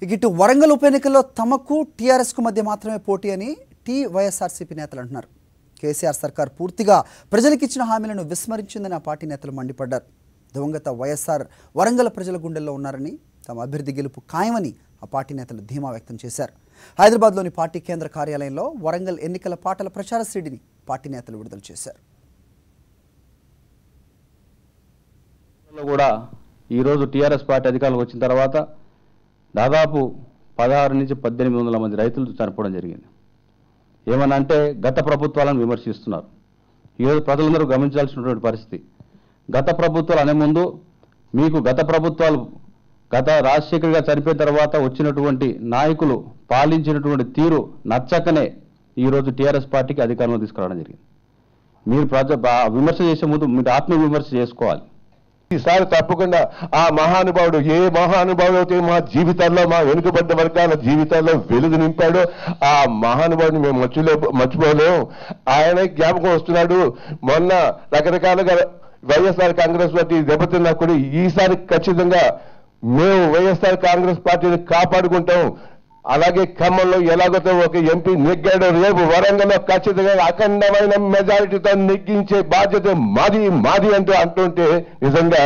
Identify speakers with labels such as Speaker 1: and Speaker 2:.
Speaker 1: ఇటు వరంగల్ ఉప ఎన్నికల్లో తమకు టీఆర్ఎస్కు మధ్య మాత్రమే పోటీ అని వైఎస్ఆర్సీపీ నేతలు అంటున్నారు. కేసీఆర్ సర్కార్ పూర్తిగా ప్రజలకు ఇచ్చిన హామీలను విస్మరించిందని ఆ పార్టీ నేతలు మండిపడ్డారు. దివంగత వైఎస్ఆర్ వరంగల్ ప్రజల గుండెల్లో ఉన్నారని, తమ అభ్యర్థి గెలుపు ఖాయమని ఆ పార్టీ నేతలు ధీమా వ్యక్తం చేశారు. హైదరాబాద్లోని పార్టీ కేంద్ర కార్యాలయంలో వరంగల్ ఎన్నికల పాటల ప్రచార సీడీని పార్టీ నేతలు విడుదల చేశారు.
Speaker 2: కూడా ఈరోజు టీఆర్ఎస్ పార్టీ అధికారంలోకి వచ్చిన తర్వాత దాదాపు 16 నుంచి 1800 మంది రైతులు చనిపోవడం జరిగింది. ఏమనంటే గత ప్రభుత్వాలను విమర్శిస్తున్నారు. ఈరోజు ప్రజలందరూ గమనించాల్సినటువంటి పరిస్థితి. గత ప్రభుత్వాలు అనే ముందు మీకు గత రాజశేఖర్ గారు చనిపోయిన తర్వాత వచ్చినటువంటి నాయకులు పాలించినటువంటి తీరు నచ్చకనే ఈరోజు టీఆర్ఎస్ పార్టీకి అధికారంలో తీసుకురావడం జరిగింది. మీరు విమర్శ చేసే ముందు మీరు ఆత్మ విమర్శ చేసుకోవాలి.
Speaker 3: ఈసారి తప్పకుండా ఆ మహానుభావుడు ఏ మహానుభావుడు అయితే మా జీవితాల్లో, మా వెనుకబడ్డ వర్గాల జీవితాల్లో వెలుగు నింపాడో ఆ మహానుభావుడిని మేము మర్చిపోలేము. ఆయన జ్ఞాపకం వస్తున్నాడు. మొన్న రకరకాలుగా వైఎస్ఆర్ కాంగ్రెస్ పార్టీ దెబ్బతిన్నా కూడా ఈసారి ఖచ్చితంగా మేము వైఎస్ఆర్ కాంగ్రెస్ పార్టీని కాపాడుకుంటాం. అలాగే ఖమ్మంలో ఎలాగైతే ఒక ఎంపీ నెగ్గాడో రేపు వరంగల్లో ఖచ్చితంగా అఖండమైన మెజారిటీతో నెగ్గించే బాధ్యత మాది అంటూ అంటుంటే నిజంగా